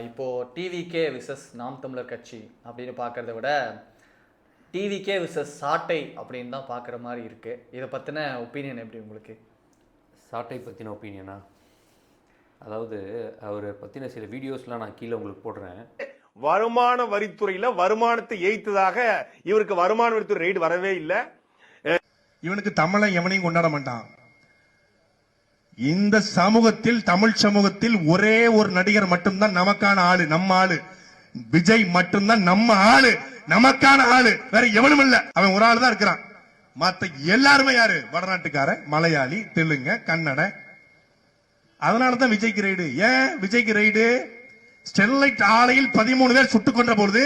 இப்போது TVK versus நாம் தமிழர் கட்சி அப்படின்னு பார்க்குறத விட டிவிகே விசஸ் சாட்டை அப்படின்னு தான் பார்க்குற மாதிரி இருக்குது. இதை பற்றின ஒப்பீனியன் எப்படி உங்களுக்கு? சாட்டை பற்றின ஒப்பீனியனா, அதாவது அவரை பற்றின சில வீடியோஸ்லாம் நான் கீழே உங்களுக்கு போடுறேன். வருமான வரித்துறையில் வருமானத்தை ஏய்த்ததாக இவருக்கு வருமான வரித்துறை ரெய்டு வரவே இல்லை. இவனுக்கு தமிழை எவனையும் கொண்டாட மாட்டான். இந்த சமூகத்தில், தமிழ் சமூகத்தில் ஒரே ஒரு நடிகர் மட்டும்தான் நமக்கான ஆளு, நம்ம ஆளு. விஜய் மட்டும்தான் நம்ம ஆளு, நமக்கான ஆளு. வேற எவனும் இல்ல. அவன் ஒரு ஆளு தான் இருக்கிறான். மத்த எல்லாருமே யாரு? வடநாட்டுக்கார, மலையாளி, தெலுங்கு, கன்னட. அதனாலதான் விஜய்க்கு ரைடு. ஏன் விஜய்க்கு ரைடு? ஸ்டெர்லைட் ஆலையில் 13 பேர் சுட்டுக் கொன்ற பொழுது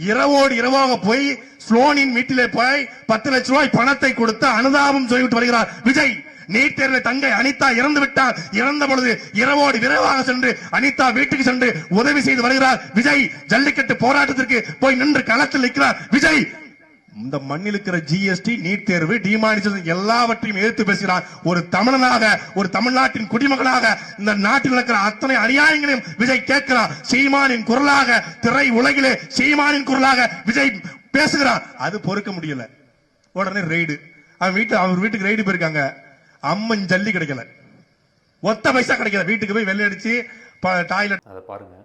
இரவோடு இரவாக போய் ஸ்லோனின் வீட்டிலே போய் 10 லட்சம் ரூபாய் பணத்தை கொடுத்து அனுதாபம் சொல்லிவிட்டு வருகிறார் விஜய். நீட் தேர்வில் தங்கை அனிதா இறந்து விட்டார். இறந்த பொழுது இரவோடு விரைவாக சென்று அனிதா வீட்டுக்கு சென்று உதவி செய்து வருகிறார் விஜய். ஜல்லிக்கட்டு போராட்டத்திற்கு போய் நின்று களத்தில் நிற்கிறார் விஜய். இந்த மண்ணில் இருக்கிற ஜிஎஸ்டி, நீட் தேர்வு, டிமானிசேஷன் எல்லாவற்றையும் எதிர்த்து பேசுகிறார். ஒரு தமிழனாக, ஒரு தமிழ்நாட்டின் குடிமகனாக இந்த நாட்டில் இருக்கிற அத்தனை அநியாயங்களையும் விஜய் கேட்கிறார். சீமானின் குரலாக, திரை உலகிலே சீமானின் குரலாக விஜய் பேசுகிறார். அது பொறுக்க முடியல. உடனே ரெய்டு. அவர் வீட்டுக்கு ரெய்டு போயிருக்காங்க. அம்மன் ஜல்லி கிடைக்கல, ஒத்த பைசா கிடைக்கல. வீட்டுக்கு போய் வெள்ளை அடிச்சு டாய்லெட். அதை பாருங்க.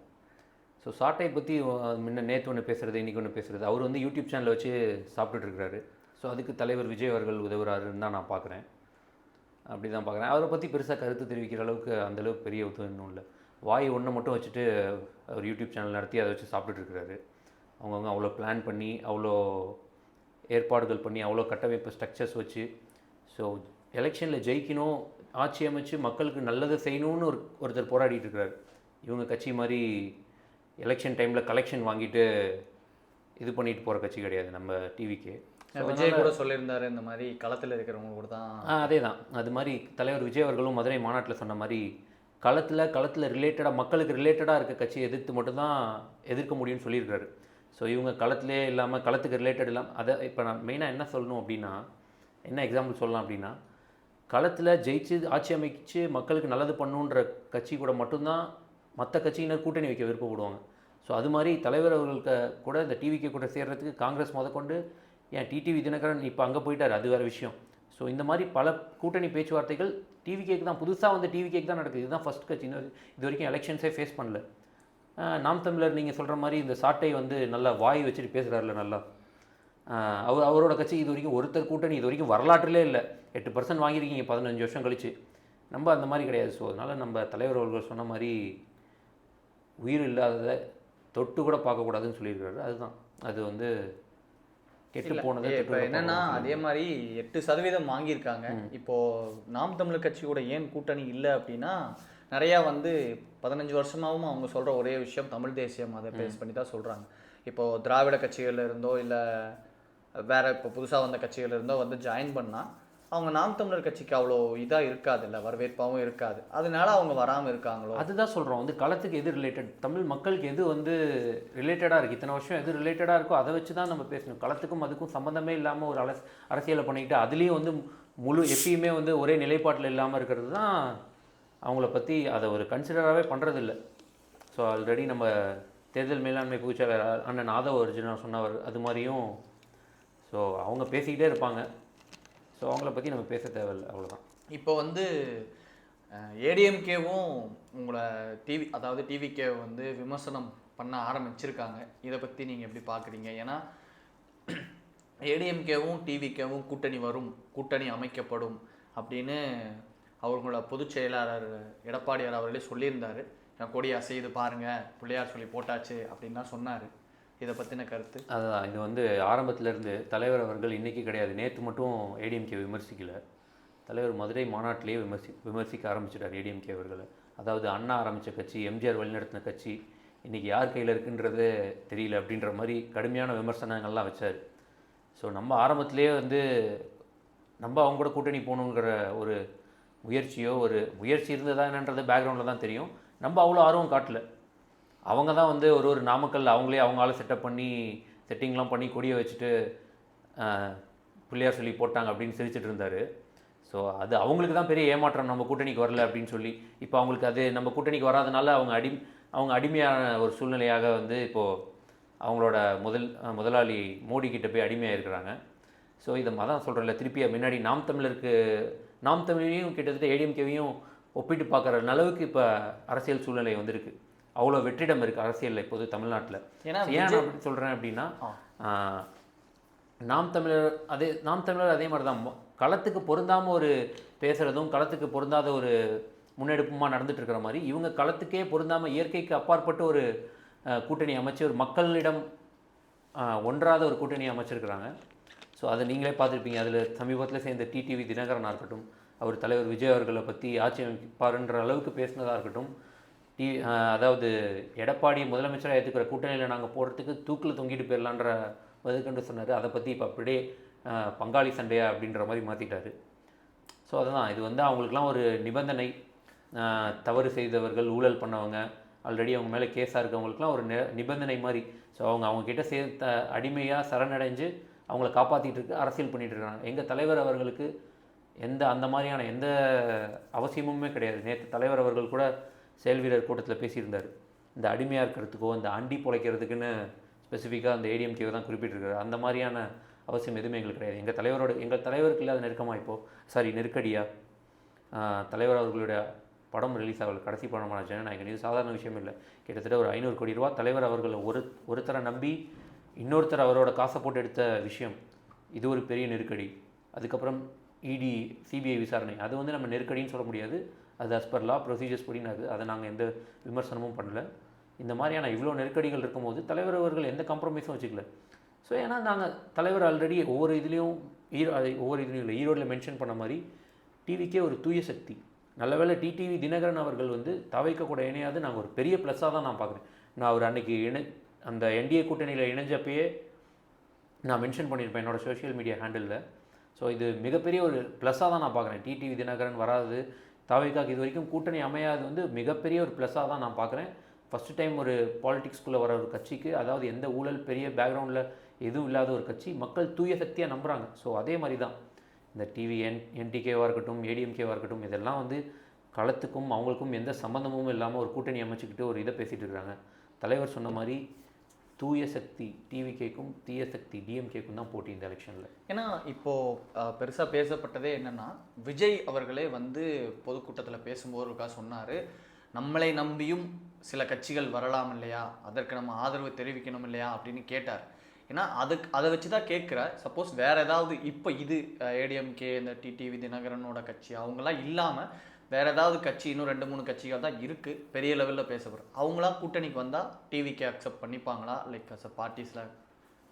ஸோ சாட்டை பற்றி முன்ன நேற்று ஒன்று பேசுகிறது, இன்றைக்கி ஒன்று பேசுகிறது. அவர் வந்து யூடியூப் சேனலை வச்சு சாப்பிட்டுட்டு இருக்கிறாரு. ஸோ அதுக்கு தலைவர் விஜய் அவர்கள் உதவுறாருன்னு தான் நான் பார்க்குறேன். அப்படி தான் பார்க்குறேன். அவரை பற்றி பெருசாக கருத்து தெரிவிக்கிற அளவுக்கு அந்தளவுக்கு பெரிய உதவும் இல்லை. வாய் ஒன்றை மட்டும் வச்சுட்டு அவர் யூடியூப் சேனல் நடத்தி அதை வச்சு சாப்பிட்டுட்டு இருக்கிறாரு. அவங்கவுங்க அவ்வளோ பிளான் பண்ணி, அவ்வளோ ஏற்பாடுகள் பண்ணி, அவ்வளோ கட்டமைப்பு ஸ்ட்ரக்சர்ஸ் வச்சு, ஸோ எலெக்ஷனில் ஜெயிக்கணும், ஆட்சி அமைச்சு மக்களுக்கு நல்லதை செய்யணும்னு ஒருத்தர் போராடிட்டு இருக்கிறார். இவங்க கட்சி மாதிரி எலெக்ஷன் டைமில் கலெக்ஷன் வாங்கிட்டு இது பண்ணிட்டு போகிற கட்சி கிடையாது நம்ம டிவிக்கு. விஜய் கூட சொல்லியிருந்தாரு இந்த மாதிரி களத்தில் இருக்கிறவங்க கூட தான். அதே தான். அது மாதிரி தலைவர் விஜய் அவர்களும் மதுரை மாநாட்டில் சொன்ன மாதிரி களத்தில் ரிலேட்டடாக, மக்களுக்கு ரிலேட்டடாக இருக்க கட்சியை எதிர்த்து மட்டும்தான் எதிர்க்க முடியும்னு சொல்லியிருக்காரு. ஸோ இவங்க களத்திலே இல்லாமல், களத்துக்கு ரிலேட்டட் இல்லாமல், அதை இப்போ நான் மெயினாக என்ன சொல்லணும் அப்படின்னா, என்ன எக்ஸாம்பிள் சொல்லலாம் அப்படின்னா, களத்தில் ஜெயிச்சு ஆட்சி அமைச்சு மக்களுக்கு நல்லது பண்ணுன்ற கட்சி கூட மட்டும்தான் மற்ற கட்சியினர் கூட்டணி வைக்க விருப்பப்படுவாங்க. ஸோ அது மாதிரி தலைவர் அவர்களுக்கு கூட இந்த டிவிக்கு கூட சேர்றதுக்கு காங்கிரஸ் முதற்கொண்டு, ஏன் டிடிவி தினகரன் இப்போ அங்கே போயிட்டார், அது வேறு விஷயம். ஸோ இந்த மாதிரி பல கூட்டணி பேச்சுவார்த்தைகள் டிவிகேக்கு தான், புதுசாக வந்து டிவிகேக்கு தான் நடக்குது. இதுதான் ஃபஸ்ட் கட்சி. இது வரைக்கும் எலெக்ஷன்ஸே ஃபேஸ் பண்ணல. நாம் தமிழர் நீங்கள் சொல்கிற மாதிரி இந்த சாட்டை வந்து நல்லா வாய் வச்சுட்டு பேசுகிறாருல நல்லா. அவரோட கட்சி இது வரைக்கும் ஒருத்தர் கூட்டணி இது வரைக்கும் வரலாற்றிலே இல்லை. 8% வாங்கியிருக்கீங்க 15 வருஷம் கழிச்சு. நம்ம அந்த மாதிரி கிடையாது. ஸோ அதனால் நம்ம தலைவர் அவர்கள் சொன்ன மாதிரி உயிர் இல்லாததை தொட்டு கூட பார்க்கக்கூடாதுன்னு சொல்லியிருக்காரு. அதுதான் அது வந்து கெட்டு போனது. இப்போ என்னன்னா, அதே மாதிரி 8% வாங்கியிருக்காங்க. இப்போது நாம் தமிழர் கட்சியோட ஏன் கூட்டணி இல்லை அப்படின்னா, நிறையா வந்து 15 வருஷமாகவும் அவங்க சொல்கிற ஒரே விஷயம் தமிழ் தேசியம், அதை பேஸ் பண்ணி தான் சொல்கிறாங்க. இப்போது திராவிட கட்சிகளில் இருந்தோ இல்லை வேறு இப்போ புதுசாக வந்த கட்சிகள் இருந்தோ வந்து ஜாயின் பண்ணால் அவங்க நாம் தமிழர் கட்சிக்கு அவ்வளோ இதாக இருக்காது, இல்லை வரவேற்பாகவும் இருக்காது. அதனால அவங்க வராமல் இருக்காங்களோ. அதுதான் சொல்கிறோம். வந்து களத்துக்கு எது ரிலேட்டட், தமிழ் மக்களுக்கு எது வந்து ரிலேட்டடாக இருக்குது, இத்தனை வருஷம் எது ரிலேட்டடாக இருக்கோ அதை வச்சு தான் நம்ம பேசணும். களத்துக்கும் அதுக்கும் சம்மந்தமே இல்லாமல் ஒரு அரசியலை பண்ணிக்கிட்டு அதுலேயும் வந்து எப்பயுமே வந்து ஒரே நிலைப்பாட்டில் இல்லாமல் இருக்கிறது தான் அவங்கள பற்றி அதை ஒரு கன்சிடராகவே பண்ணுறதில்ல. ஸோ ஆல்ரெடி நம்ம தேர்தல் மேலாண்மை பூச்சாளர் அண்ணன் ஆதவ அர்ஜுனா சொன்னவர் அது மாதிரியும். ஸோ அவங்க பேசிக்கிட்டே இருப்பாங்க. ஸோ அவங்கள பற்றி நம்ம பேச தேவையில்லை, அவ்வளோதான். இப்போ வந்து ஏடிஎம்கேவும் உங்களை அதாவது டிவிகே வந்து விமர்சனம் பண்ண ஆரம்பிச்சிருக்காங்க. இதை பற்றி நீங்கள் எப்படி பார்க்குறீங்க? ஏன்னா ஏடிஎம்கேவும் டிவிகேவும் கூட்டணி வரும், கூட்டணி அமைக்கப்படும் அப்படின்னு அவங்களோட பொதுச் செயலாளர் எடப்பாடியார் அவர்களே சொல்லியிருந்தார். கொடி அசைது பாருங்கள், பிள்ளையார் சொல்லி போட்டாச்சு அப்படின்னு தான் சொன்னார். இதை பற்றின கருத்து? அதுதான். இது வந்து ஆரம்பத்திலேருந்து தலைவர் அவர்கள் இன்றைக்கி கிடையாது, நேற்று மட்டும் ஏடிஎம்கே விமர்சிக்கலை. தலைவர் மதுரை மாநாட்டிலேயே விமர்சிக்க ஆரம்பிச்சிட்டார் ஏடிஎம்கே அவர்களை. அதாவது அண்ணா ஆரம்பித்த கட்சி, எம்ஜிஆர் வழிநடத்தின கட்சி இன்றைக்கி யார் கையில் இருக்குன்றது தெரியல அப்படின்ற மாதிரி கடுமையான விமர்சனங்கள்லாம் வச்சார். ஸோ நம்ம ஆரம்பத்திலேயே வந்து நம்ம அவங்க கூட கூட்டணி போகணுங்கிற ஒரு முயற்சி இருந்ததா என்னன்றது பேக்ரவுண்டில் தான் தெரியும். நம்ம அவ்வளோ ஆர்வம் காட்டல. அவங்க தான் வந்து ஒரு நாமக்கல் அவங்களே அவங்களால செட்டிங்லாம் பண்ணி கொடியை வச்சுட்டு பிள்ளையார் சொல்லி போட்டாங்க அப்படின்னு சிரிச்சிட்டு இருந்தார். ஸோ அது அவங்களுக்கு தான் பெரிய ஏமாற்றம், நம்ம கூட்டணிக்கு வரல அப்படின்னு சொல்லி. இப்போ அவங்களுக்கு அது நம்ம கூட்டணிக்கு வராதனால அவங்க அவங்க அடிமையான ஒரு சூழ்நிலையாக வந்து இப்போது அவங்களோட முதலாளி மோடி கிட்ட போய் அடிமையாக இருக்கிறாங்க. ஸோ இதை தான் சொல்கிறேன்ல, திருப்பி முன்னாடி நாம் தமிழையும் கிட்டத்தட்ட ஏடிஎம்கேவையும் ஒப்பிட்டு பார்க்குற அளவுக்கு இப்போ அரசியல் சூழ்நிலை வந்திருக்கு. அவ்வளோ வெற்றிடம் இருக்குது அரசியலில் இப்போது தமிழ்நாட்டில். ஏன் நான் அப்படி சொல்கிறேன் அப்படின்னா, நாம் தமிழர் அதே மாதிரி தான் களத்துக்கு பொருந்தாமல் ஒரு பேசுகிறதும் களத்துக்கு பொருந்தாத ஒரு முன்னெடுப்புமாக நடந்துட்டு இருக்கிற மாதிரி, இவங்க களத்துக்கே பொருந்தாமல் இயற்கைக்கு அப்பாற்பட்டு ஒரு கூட்டணி அமைச்சு ஒரு மக்களிடம் ஒன்றாத ஒரு கூட்டணி அமைச்சிருக்கிறாங்க. ஸோ அதை நீங்களே பார்த்துருப்பீங்க. அதில் சமீபத்தில் சேர்ந்த டிடிவி தினகரனாக இருக்கட்டும், அவர் தலைவர் விஜய் அவர்களை பற்றி ஆட்சி அமைப்பாருன்ற அளவுக்கு பேசினதாக இருக்கட்டும், அதாவது எடப்பாடி முதலமைச்சராக ஏற்றுக்கிற கூட்டணியில் நாங்கள் போகிறதுக்கு தூக்கில் தொங்கிட்டு போயிடலான்ற முதற்கொண்டு சொன்னார். அதை பற்றி இப்போ அப்படியே பங்காளி சண்டையா அப்படின்ற மாதிரி மாற்றிட்டாரு. ஸோ அதுதான் இது வந்து அவங்களுக்குலாம் ஒரு நிபந்தனை. தவறு செய்தவர்கள், ஊழல் பண்ணவங்க, ஆல்ரெடி அவங்க மேலே கேஸாக இருக்கவங்களுக்குலாம் ஒரு நிபந்தனை மாதிரி. ஸோ அவங்கக்கிட்ட சேர்த்த அடிமையாக சரணடைஞ்சு அவங்கள காப்பாற்றிட்டு இருக்கு, அரசியல் பண்ணிகிட்டு இருக்காங்க. எங்கள் தலைவர் அவர்களுக்கு அந்த மாதிரியான எந்த அவசியமுமே கிடையாது. நேற்று தலைவர் அவர்கள் கூட செயல் வீரர் கூட்டத்தில் பேசியிருந்தார். இந்த அடிமையாக இருக்கிறதுக்கோ இந்த அண்டி பொழைக்கிறதுக்குன்னு ஸ்பெசிஃபிக்காக அந்த ஏடிஎம்கேவை தான் குறிப்பிட்டிருக்காரு. அந்த மாதிரியான அவசியம் எதுவுமே எங்களுக்கு கிடையாது. எங்கள் தலைவருக்கு இல்லாத நெருக்கடியாக தலைவர் அவர்களுடைய படம் ரிலீஸ் ஆகல, கடைசி படமான ஜனநாயகன். இது சாதாரண விஷயம் இல்லை. கிட்டத்தட்ட ஒரு 500 கோடி ரூபா தலைவர் அவர்களை ஒருத்தரை நம்பி இன்னொருத்தர் அவரோட காசை போட்டு எடுத்த விஷயம், இது ஒரு பெரிய நெருக்கடி. அதுக்கப்புறம் இடி சிபிஐ விசாரணை, அது வந்து நம்ம நெருக்கடின்னு சொல்ல முடியாது. அது அஸ் பர் லா ப்ரொசீஜர்ஸ் படினாது. அதை நாங்கள் எந்த விமர்சனமும் பண்ணல. இந்த மாதிரியான இவ்வளோ நெருக்கடிகள் இருக்கும்போது தலைவர் அவர்கள் எந்த காம்ப்ரமைஸும் வச்சுக்கல. ஸோ ஏன்னா நாங்கள் தலைவர் ஆல்ரெடி ஒவ்வொரு இதுலேயும் இல்லை, ஈரோடில் மென்ஷன் பண்ண மாதிரி டிவிக்கே ஒரு தூய சக்தி. நல்லவேளை டிடிவி தினகரன் அவர்கள் வந்து தவைக்க கூட இணையாது. நாங்கள் ஒரு பெரிய ப்ளஸ்ஸாக தான் நான் பார்க்குறேன். நான் அவர் அன்றைக்கி அந்த என்டிஏ கூட்டணியில் இணைஞ்சப்பயே நான் மென்ஷன் பண்ணியிருப்பேன் என்னோடய சோஷியல் மீடியா ஹேண்டிலில். ஸோ இது மிகப்பெரிய ஒரு ப்ளஸ்ஸாக தான் நான் பார்க்குறேன். டிடிவி தினகரன் வராது, தவைக்காக்கு இது வரைக்கும் கூட்டணி அமையாது வந்து மிகப்பெரிய ஒரு ப்ளஸ்ஸாக தான் நான் பார்க்குறேன். ஃபஸ்ட்டு டைம் ஒரு பாலிடிக்ஸ்குள்ளே வர ஒரு கட்சிக்கு, அதாவது எந்த ஊழல் பெரிய பேக்ரவுண்டில் எதுவும் இல்லாத ஒரு கட்சி, மக்கள் தூய சக்தியாக நம்புகிறாங்க. ஸோ அதே மாதிரி தான் இந்த என்டிகேவாக இருக்கட்டும், ஏடிஎம்கேவாக இருக்கட்டும், இதெல்லாம் வந்து களத்துக்கும் அவங்களுக்கும் எந்த சம்மந்தமும் இல்லாமல் ஒரு கூட்டணி அமைச்சிக்கிட்டு ஒரு இதை பேசிகிட்டு இருக்கிறாங்க. தலைவர் சொன்ன மாதிரி தூய சக்தி டிவிகேக்கும் தீய சக்தி டிஎம்கேக்கும் தான் போட்டி இந்த எலெக்ஷனில். ஏன்னா இப்போது பெருசாக பேசப்பட்டதே என்னென்னா, விஜய் அவர்களே வந்து பொதுக்கூட்டத்தில் பேசும்போது சொன்னார், நம்மளை நம்பியும் சில கட்சிகள் வரலாம் இல்லையா, அதற்கு நம்ம ஆதரவு தெரிவிக்கணும் இல்லையா அப்படின்னு கேட்டார். ஏன்னா அதை வச்சு தான் கேட்குற. சப்போஸ் வேறு ஏதாவது இப்போ இது ஏடிஎம்கே இந்த டிடிவி தினகரனோட கட்சி அவங்களாம் இல்லாமல் வேறு ஏதாவது கட்சி இன்னும் 2-3 கட்சிகள் தான் இருக்குது பெரிய லெவலில் பேசப்படுறது, அவங்களாம் கூட்டணிக்கு வந்தால் டிவிக்கே அக்செப்ட் பண்ணிப்பாங்களா லைக் அஸ் அ பார்ட்டிஸில்?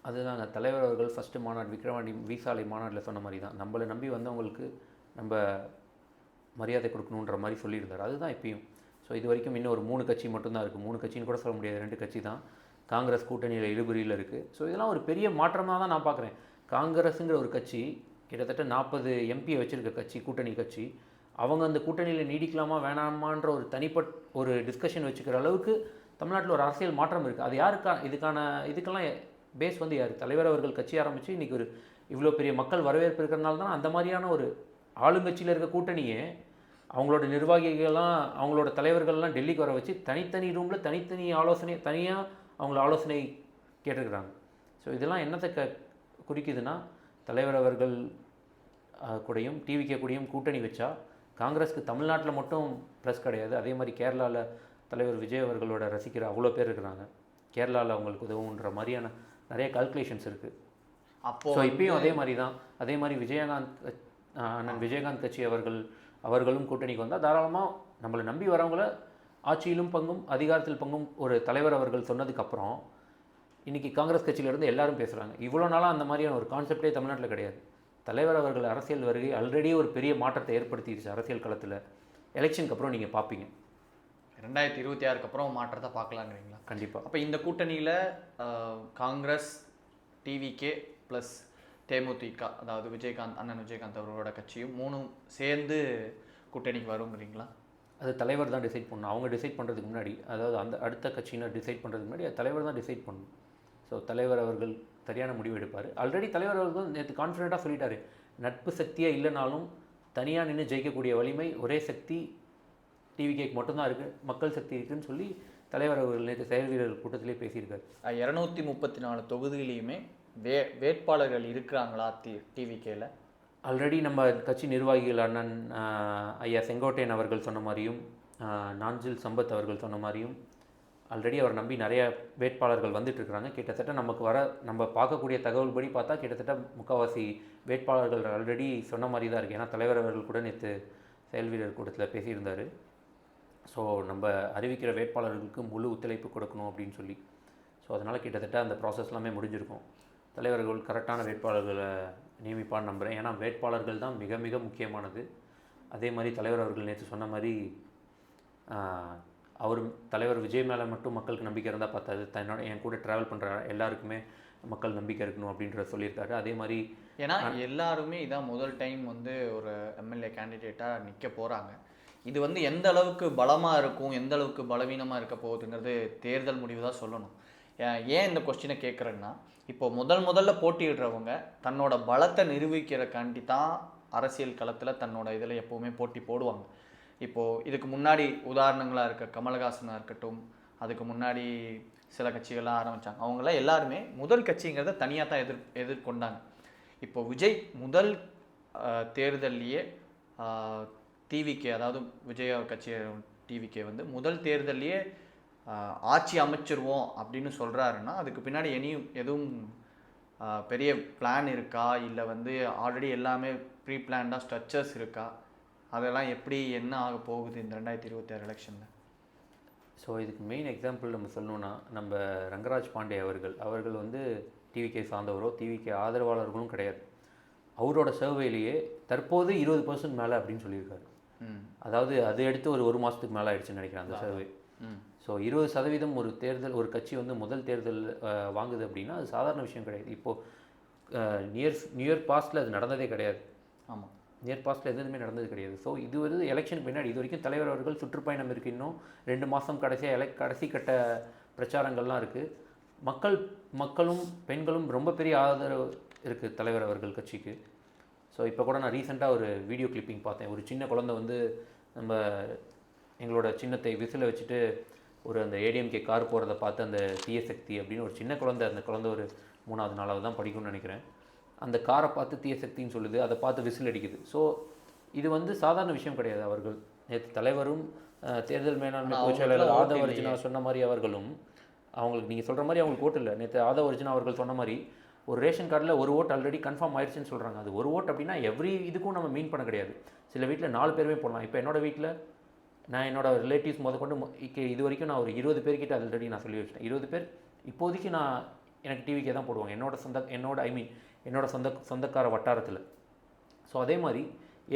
அதுதாங்க தலைவர் அவர்கள் ஃபஸ்ட்டு மாநாடு விக்ரவாண்டி வீசாலை மாநாட்டில் சொன்ன மாதிரி தான், நம்மளை நம்பி வந்தவங்களுக்கு நம்ம மரியாதை கொடுக்கணுன்ற மாதிரி சொல்லியிருந்தார். அதுதான் இப்பயும். ஸோ இது வரைக்கும் இன்னும் ஒரு 3 கட்சி மட்டும்தான் இருக்குது. 3 கட்சின்னு கூட சொல்ல முடியாது, 2 கட்சி தான். காங்கிரஸ் கூட்டணியில் இழுபறியில் இருக்குது. ஸோ இதெல்லாம் ஒரு பெரிய மாற்றமாக தான் நான் பார்க்குறேன். காங்கிரஸுங்கிற ஒரு கட்சி கிட்டத்தட்ட 40 எம்பியை வச்சுருக்க கட்சி, கூட்டணி கட்சி, அவங்க அந்த கூட்டணியில் நீடிக்கலாமா வேணாமான்ற ஒரு ஒரு டிஸ்கஷன் வச்சுக்கிற அளவுக்கு தமிழ்நாட்டில் ஒரு அரசியல் மாற்றம் இருக்குது. அது யாருக்கா இதுக்கெல்லாம் பேஸ் வந்து யார்? தலைவர் அவர்கள் கட்சி ஆரம்பித்து இன்றைக்கி ஒரு இவ்வளோ பெரிய மக்கள் வரவேற்பு இருக்கிறனால தான் அந்த மாதிரியான ஒரு ஆளுங்கட்சியில் இருக்க கூட்டணியே அவங்களோட நிர்வாகிகள்லாம் அவங்களோட தலைவர்கள்லாம் டெல்லிக்கு வர வச்சு தனித்தனி ரூமில் தனித்தனி ஆலோசனை தனியாக அவங்கள ஆலோசனை கேட்டிருக்கிறாங்க. ஸோ இதெல்லாம் என்னத்தை குறிக்குதுன்னா, தலைவர் அவர்கள் கூடயும் டிவிகே கூடயும் கூட்டணி வச்சா காங்கிரஸுக்கு தமிழ்நாட்டில் மட்டும் ப்ளஸ் கிடையாது. அதே மாதிரி கேரளாவில் தலைவர் விஜய் அவர்களோட ரசிக்கிற அவ்வளோ பேர் இருக்கிறாங்க. கேரளாவில் அவங்களுக்கு உதவுன்ற மாதிரியான நிறைய கால்குலேஷன்ஸ் இருக்குது. ஸோ இப்பயும் அதே மாதிரி தான். அதே மாதிரி அண்ணன் விஜயகாந்த் கட்சி அவர்களும் கூட்டணிக்கு வந்தால் தாராளமாக நம்மளை நம்பி வரவங்கள ஆட்சியிலும் பங்கும் அதிகாரத்தில் பங்கும் ஒரு தலைவர் அவர்கள் சொன்னதுக்கப்புறம் இன்றைக்கி காங்கிரஸ் கட்சியிலேருந்து எல்லாரும் பேசுகிறாங்க. இவ்வளோ நாளாக அந்த மாதிரியான ஒரு கான்செப்டே தமிழ்நாட்டில் கிடையாது. தலைவர் அவர்கள் அரசியல் வருகை ஆல்ரெடி ஒரு பெரிய மாற்றத்தை ஏற்படுத்திடுச்சு அரசியல் களத்தில். எலெக்ஷனுக்கு அப்புறம் நீங்கள் பார்ப்பீங்க, 2026க்கு அப்புறம் மாற்றத்தை பார்க்கலாங்கிறீங்களா? கண்டிப்பாக. அப்போ இந்த கூட்டணியில் காங்கிரஸ், டிவிகே ப்ளஸ் தேமுதிக, அதாவது அண்ணன் விஜயகாந்த் அவர்களோட கட்சியும் 3 சேர்ந்து கூட்டணிக்கு வருங்கிறீங்களா? அது தலைவர் தான் டிசைட் பண்ணணும். அவங்க டிசைட் பண்ணுறதுக்கு முன்னாடி, அதாவது அந்த அடுத்த கட்சியினர் டிசைட் பண்ணுறதுக்கு முன்னாடி தலைவர் தான் டிசைட் பண்ணணும். ஸோ தலைவர் அவர்கள் சரியான முடிவு எடுப்பார். ஆல்ரெடி தலைவர் அவர்கள் நேற்று கான்ஃபிடென்ட்டாக சொல்லிட்டாரு, நட்பு சக்தியாக இல்லைனாலும் தனியாக நின்று ஜெயிக்கக்கூடிய வலிமை ஒரே சக்தி டிவிகேக்கு மட்டும்தான் இருக்குது, மக்கள் சக்தி இருக்குதுன்னு சொல்லி தலைவர் அவர்கள் நேற்று செயல் வீரர்கள் கூட்டத்திலே பேசியிருக்காரு. 234 தொகுதியிலையுமே வேட்பாளர்கள் இருக்கிறாங்களா டிவிகேல? ஆல்ரெடி நம்ம கட்சி நிர்வாகிகள் அண்ணன் ஐயா செங்கோட்டையன் அவர்கள் சொன்ன மாதிரியும் நாஞ்சில் சம்பத் அவர்கள் சொன்ன மாதிரியும் ஆல்ரெடி அவர் நம்பி நிறைய வேட்பாளர்கள் வந்துட்டுருக்குறாங்க. கிட்டத்தட்ட நம்ம பார்க்கக்கூடிய தகவல் படி பார்த்தா கிட்டத்தட்ட முக்கால்வாசி வேட்பாளர்கள் ஆல்ரெடி சொன்ன மாதிரி தான் இருக்குது. ஏன்னா தலைவர் அவர்கள் கூட நேற்று செயல் வீரர் கூட்டத்தில் பேசியிருந்தார். ஸோ நம்ம அறிவிக்கிற வேட்பாளர்களுக்கு முழு ஒத்துழைப்பு கொடுக்கணும் அப்படின்னு சொல்லி. ஸோ அதனால் கிட்டத்தட்ட அந்த ப்ராசஸ் எல்லாமே முடிஞ்சிருக்கும். தலைவர்கள் கரெக்டான வேட்பாளர்களை நியமிப்பான்னு நம்புகிறேன். ஏன்னா வேட்பாளர்கள் தான் மிக மிக முக்கியமானது. அதே மாதிரி தலைவர் அவர்கள் நேற்று சொன்ன மாதிரி அவர் தலைவர் விஜய் மேலே மட்டும் மக்களுக்கு நம்பிக்கை இருந்தால் பார்த்தாது, என் கூட ட்ராவல் பண்ணுற எல்லாருக்குமே மக்கள் நம்பிக்கை இருக்கணும் அப்படின்ற சொல்லியிருக்காரு. அதே மாதிரி ஏன்னா எல்லாருமே இதான் முதல் டைம் வந்து ஒரு எம்எல்ஏ கேண்டிடேட்டாக நிற்க போகிறாங்க. இது வந்து எந்த அளவுக்கு பலமாக இருக்கும், எந்த அளவுக்கு பலவீனமாக இருக்க போகுதுங்கிறது தேர்தல் முடிவு தான் சொல்லணும். ஏன் இந்த கொஸ்டினை கேட்குறேன்னா, இப்போ முதல்ல போட்டியிடுறவங்க தன்னோட பலத்தை நிரூபிக்கிறக்காண்டி தான் அரசியல் களத்தில் தன்னோட இதில் எப்போவுமே போட்டி போடுவாங்க. இப்போது இதுக்கு முன்னாடி உதாரணங்களாக இருக்க கமலஹாசனாக இருக்கட்டும், அதுக்கு முன்னாடி சில கட்சிகள்லாம் ஆரம்பித்தாங்க. அவங்களாம் எல்லாருமே முதல் கட்சிங்கிறத தனியாக தான் எதிர்கொண்டாங்க. இப்போ விஜய் முதல் தேர்தல்லையே டிவிகே, அதாவது விஜய் கட்சி டிவிகே வந்து முதல் தேர்தல்லையே ஆட்சி அமைச்சிருவோம் அப்படின்னு சொல்கிறாருன்னா அதுக்கு பின்னாடி எதுவும் பெரிய பிளான் இருக்கா, இல்லை வந்து ஆல்ரெடி எல்லாமே ப்ரீ பிளான்டாக ஸ்ட்ரக்சர்ஸ் இருக்கா? அதெல்லாம் எப்படி என்ன ஆக போகுது இந்த 2026 எலெக்ஷனில்? ஸோ இதுக்கு மெயின் எக்ஸாம்பிள் நம்ம சொல்லணுன்னா, நம்ம ரங்கராஜ் பாண்டே அவர்கள் வந்து டிவிகே சார்ந்தவரோ டிவிகே ஆதரவாளர்களும் கிடையாது. அவரோட சர்வேலேயே தற்போது 20% மேலே அப்படின்னு சொல்லியிருக்காரு. அதாவது அது எடுத்து ஒரு மாதத்துக்கு மேலே ஆயிடுச்சுன்னு நினைக்கிறேன் அந்த சர்வே. ஸோ 20% ஒரு கட்சி வந்து முதல் தேர்தல் வாங்குது அப்படின்னா அது சாதாரண விஷயம் கிடையாது. இப்போது நியர் பாஸ்ட்டில் அது நடந்ததே கிடையாது. ஆமாம், நியர் பாஸ்ட்டில் எதுவுமே நடந்தது கிடையாது. ஸோ இது வந்து எலெக்ஷன் பின்னாடி இது வரைக்கும் தலைவர் அவர்கள் சுற்றுப்பயணம் இருக்குது. இன்னும் 2 மாதம் கடைசி கட்ட பிரச்சாரங்கள்லாம் இருக்குது. மக்களும் பெண்களும் ரொம்ப பெரிய ஆதரவு இருக்குது தலைவர் அவர்கள் கட்சிக்கு. ஸோ இப்போ கூட நான் ரீசெண்டாக ஒரு வீடியோ கிளிப்பிங் பார்த்தேன். ஒரு சின்ன குழந்தை வந்து நம்ம எங்களோட சின்னத்தை விசில வச்சுட்டு அந்த ஏடிஎம்கே கார் போகிறத பார்த்து அந்த தீய சக்தி அப்படின்னு ஒரு சின்ன குழந்தை, அந்த குழந்தை ஒரு 3வது 4வது தான் படிக்கும்னு நினைக்கிறேன், அந்த காரை பார்த்து தீய சக்தின்னு சொல்லுது, அதை பார்த்து விசில் அடிக்குது. ஸோ இது வந்து சாதாரண விஷயம் கிடையாது. அவர்கள் நேற்று தலைவரும் தேர்தல் மேலாண்மை பொதுச்செயலாளர் ஆதவ அர்ஜுனா சொன்ன மாதிரி அவர்களும் அவங்களுக்கு நீங்கள் சொல்கிற மாதிரி அவங்களுக்கு ஓட்டு இல்லை. நேற்று ஆதவ அர்ஜுனா அவர்கள் சொன்ன மாதிரி ஒரு ரேஷன் கார்டில் ஒரு ஓட்டு ஆல்ரெடி கன்ஃபார்ம் ஆயிடுச்சுன்னு சொல்கிறாங்க. அது ஒரு ஓட்டு அப்படின்னா இதுக்கும் நம்ம மீன் பண்ண கிடையாது. சில வீட்டில் 4 பேருமே போடலாம். இப்போ என்னோடய வீட்டில் நான் என்னோடய ரிலேட்டிவ்ஸ் முதற்கொண்டு இது வரைக்கும் நான் ஒரு 20 பேர்கிட்ட ஆல்ரெடி நான் சொல்லி வச்சிட்டேன். 20 பேர் இப்போதைக்கு எனக்கு டிவிக்கே தான் போடுவாங்க என்னோட சொந்தக்கார வட்டாரத்தில். ஸோ அதே மாதிரி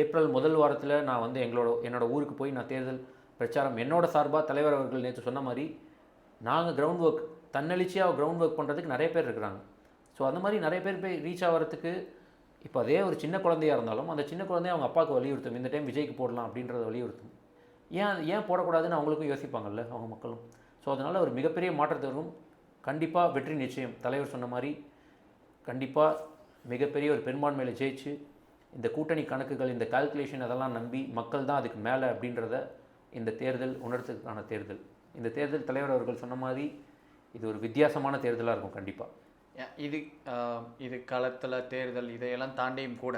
ஏப்ரல் முதல் வாரத்தில் நான் வந்து என்னோட ஊருக்கு போய் நான் தேர்தல் பிரச்சாரம் என்னோட சார்பாக தலைவர் அவர்கள் நேற்று சொன்ன மாதிரி நாங்கள் கிரவுண்ட் ஒர்க் தன்னெழுச்சியாக கிரவுண்ட் ஒர்க் பண்ணுறதுக்கு நிறைய பேர் இருக்கிறாங்க. ஸோ அந்த மாதிரி நிறைய பேர் போய் ரீச் ஆகிறதுக்கு இப்போ அதே ஒரு சின்ன குழந்தையாக இருந்தாலும் அந்த சின்ன குழந்தைய அவங்க அப்பாவுக்கு வலியுறுத்தும், இந்த டைம் விஜய்க்கு போடலாம் அப்படின்றத வலியுறுத்தும். ஏன் போடக்கூடாதுன்னு அவங்களுக்கும் யோசிப்பாங்கல்ல அவங்க மக்களும். ஸோ அதனால் ஒரு மிகப்பெரிய மாற்றத்திற்கும் கண்டிப்பாக வெற்றி நிச்சயம். தலைவர் சொன்ன மாதிரி கண்டிப்பாக மிகப்பெரிய ஒரு பெரும்பான்மையில் ஜெயிச்சு இந்த கூட்டணி கணக்குகள், இந்த கால்குலேஷன் அதெல்லாம் நம்பி மக்கள் தான் அதுக்கு மேலே அப்படின்றத இந்த தேர்தல் உணர்த்துக்கான தேர்தல். இந்த தேர்தல் தலைவர் அவர்கள் சொன்ன மாதிரி இது ஒரு வித்தியாசமான தேர்தலாக இருக்கும் கண்டிப்பாக. இது களத்தில் தேர்தல் இதையெல்லாம் தாண்டியும் கூட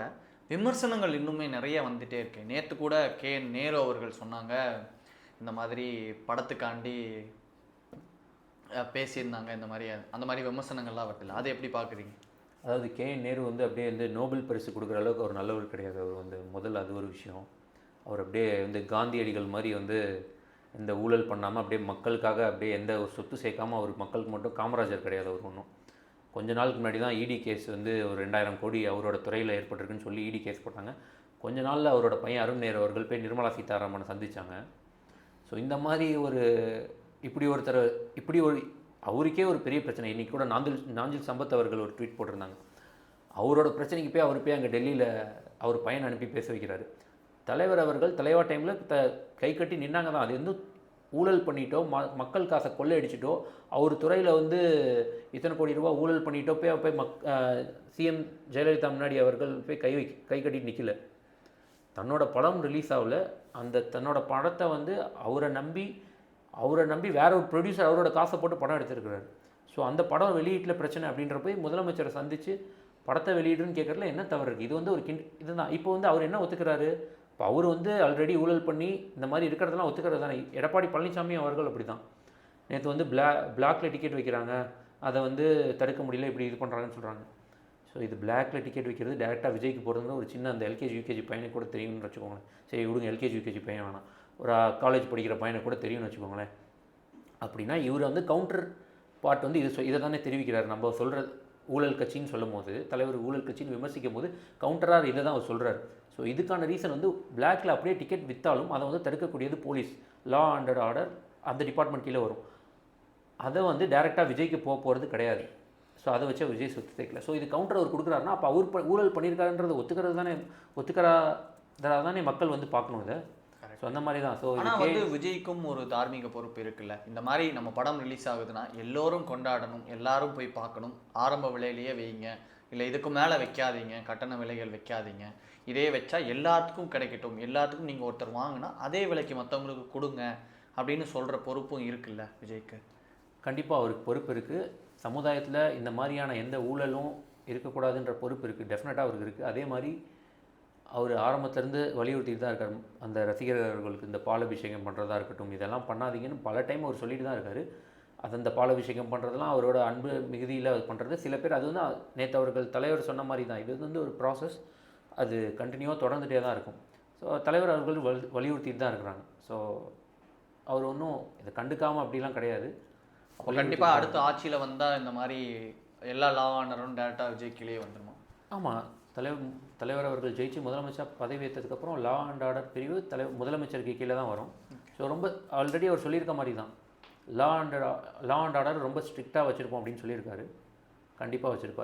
விமர்சனங்கள் இன்னுமே நிறைய வந்துகிட்டே இருக்கு. நேற்று கூட நேரு அவர்கள் சொன்னாங்க, இந்த மாதிரி படத்துக்காண்டி பேசியிருந்தாங்க, அந்த மாதிரி விமர்சனங்கள்லாம் வரல. அதை எப்படி பார்க்குறீங்க? அதாவது நேரு வந்து அப்படியே வந்து நோபல் பரிசு கொடுக்குற அளவுக்கு ஒரு நல்லவர் கிடையாது. அவர் வந்து முதல்ல அது ஒரு விஷயம். அவர் அப்படியே வந்து காந்தியடிகள் மாதிரி வந்து எந்த ஊழல் பண்ணாமல் அப்படியே மக்களுக்காக அப்படியே எந்த ஒரு சொத்து சேர்க்காமல் அவர் மக்களுக்கு மட்டும் காமராஜர் கிடையாது. அவர் ஒன்றும் கொஞ்ச நாளுக்கு முன்னாடி தான் இடி கேஸ் வந்து ஒரு 2000 கோடி அவரோட துறையில் ஏற்பட்டிருக்குன்னு சொல்லி இடி கேஸ் போட்டாங்க. கொஞ்ச நாளில் அவரோட பையன் அருண் நேரு அவர்கள் போய் நிர்மலா சீதாராமனை சந்தித்தாங்க. ஸோ இந்த மாதிரி இப்படி ஒரு அவருக்கே ஒரு பெரிய பிரச்சனை. இன்றைக்கி கூட நாஞ்சில் சம்பத் அவர்கள் ஒரு ட்வீட் போட்டிருந்தாங்க. அவரோட பிரச்சனைக்கு போய் அவர் போய் அங்கே டெல்லியில் அவர் பையனை அனுப்பி பேச வைக்கிறாரு. தலைவர் அவர்கள் தலைவா டைமில் கை கட்டி நின்னாங்க தான். அது வந்து ஊழல் பண்ணிட்டோ மக்கள் காசை கொள்ளையடிச்சிட்டோ அவர் துறையில் வந்து இத்தனை கோடி ரூபா ஊழல் பண்ணிட்டோ போய் சிஎம் ஜெயலலிதா முன்னாடி அவர்கள் போய் கை கட்டிட்டு நிற்கல. தன்னோட படம் ரிலீஸ் ஆகல, தன்னோட படத்தை வந்து அவரை நம்பி அவரை நம்பி வேற ஒரு ப்ரொடியூசர் அவரோட காசை போட்டு படம் எடுத்திருக்கிறாரு. ஸோ அந்த படம் வெளியீட்டில் பிரச்சனை அப்படின்ற போய் முதலமைச்சரை சந்தித்து படத்தை வெளியிடுன்னு கேட்குறதுல என்ன தவறு இருக்குது? இது வந்து ஒரு இதுதான். இப்போ வந்து அவர் என்ன ஒத்துக்கிறாரு? இப்போ அவர் வந்து ஆல்ரெடி ஊழல் பண்ணி இந்த மாதிரி இருக்கிறதெல்லாம் ஒத்துக்கிறது தானே. எடப்பாடி பழனிசாமி அவர்கள் அப்படி தான். நேற்று வந்து பிளாக்ல டிக்கெட் வைக்கிறாங்க, அதை வந்து தடுக்க முடியல, இப்படி இது பண்ணுறாங்கன்னு சொல்கிறாங்க. ஸோ இது பிளாக்ல டிக்கெட் வைக்கிறது டேரெக்டாக விஜய்க்கு போகிறதுன்னு ஒரு சின்ன அந்த எல்கேஜி யூகேஜி பையனுக்கு கூட தெரியும்னு வச்சுக்கோங்களேன். சரி விடுங்க, எல்கேஜி யூகேஜி பையன் வேணாம், ஒரு காலேஜ் படிக்கிற பையனை கூட தெரியும்னு வச்சுக்கோங்களேன். அப்படின்னா இவர் வந்து கவுண்டர் பார்ட் வந்து இதை தானே தெரிவிக்கிறார். நம்ம சொல்கிற ஊழல் கட்சின்னு சொல்லும் போது, தலைவர் ஊழல் கட்சின்னு விமர்சிக்கும் போது கவுண்டராக இதை தான் அவர் சொல்கிறார். ஸோ இதுக்கான ரீசன் வந்து பிளாக்ல அப்படியே டிக்கெட் விற்றாலும் அதை வந்து தடுக்கக்கூடியது போலீஸ், லா அண்ட் ஆர்டர் அந்த டிபார்ட்மெண்ட் கீழே வரும். அதை வந்து டேரெக்டாக விஜய்க்கு போகிறது கிடையாது. ஸோ அதை வச்சு விஜய் சொத்து சேர்க்கல. ஸோ இது கவுண்டர் அவர் கொடுக்குறாருன்னா அப்போ அவர் ஊழல் பண்ணியிருக்காருன்றதை ஒத்துக்கிறதா தானே மக்கள் வந்து பார்க்கணும் இதை. ஸோ அந்த மாதிரி தான். ஸோ ஆனால் வந்து விஜய்க்கும் ஒரு தார்மீக பொறுப்பு இருக்குல்ல. இந்த மாதிரி நம்ம படம் ரிலீஸ் ஆகுதுன்னா எல்லோரும் கொண்டாடணும், எல்லாரும் போய் பார்க்கணும், ஆரம்ப விலையிலேயே வைங்க, இல்லை இதுக்கு மேலே வைக்காதீங்க, கட்டண விலைகள் வைக்காதீங்க, இதே வச்சா எல்லாத்துக்கும் கிடைக்கட்டும், எல்லாத்துக்கும் நீங்கள் ஒருத்தர் வாங்கினா அதே விலைக்கு மற்றவங்களுக்கு கொடுங்க அப்படின்னு சொல்கிற பொறுப்பும் இருக்குல்ல விஜய்க்கு. கண்டிப்பாக அவருக்கு பொறுப்பு இருக்குது. சமுதாயத்தில் இந்த மாதிரியான எந்த ஊழலும் இருக்கக்கூடாதுன்ற பொறுப்பு இருக்குது, டெஃபினட்டாக அவருக்கு இருக்குது. அதே மாதிரி அவர் ஆரம்பத்துலேருந்து வலியுறுத்திட்டு தான் இருக்கார். அந்த ரசிகர்களுக்கு இந்த பாலாபிஷேகம் பண்ணுறதா இருக்கட்டும், இதெல்லாம் பண்ணாதீங்கன்னு பல டைம் அவர் சொல்லிட்டு தான் இருக்கார். அது அந்த பாலாபிஷேகம் பண்ணுறதுலாம் அவரோட அன்பு மிகுதியில் அது பண்ணுறது. சில பேர் அது வந்து நேற்று அவர்கள் தலைவர் சொன்ன மாதிரி தான், இது வந்து ஒரு ப்ராசஸ், அது கண்டினியூவாக தொடர்ந்துகிட்டே தான் இருக்கும். ஸோ தலைவர் அவர்கள் வலியுறுத்திட்டு தான் இருக்கிறாங்க. ஸோ அவர் ஒன்றும் இதை கண்டுக்காமல் அப்படிலாம் கிடையாது. கண்டிப்பாக அடுத்த ஆட்சியில் வந்தால் இந்த மாதிரி எல்லா லா ஆனரும் டேரெக்டாக விஜய் கீழே வந்துடுமா? ஆமாம், தலைவர் அவர்கள் ஜெயிச்சு முதலமைச்சர் பதவி ஏற்றதுக்கப்புறம் லா அண்ட் ஆர்டர் பிரிவு முதலமைச்சருக்கு கீழே தான் வரும். ஸோ ரொம்ப ஆல்ரெடி அவர் சொல்லியிருக்க மாதிரி தான், லா அண்ட் ஆர்டர் ரொம்ப ஸ்ட்ரிக்டாக வச்சுருப்போம் அப்படின்னு சொல்லியிருக்காரு. கண்டிப்பாக வச்சுருப்பார்.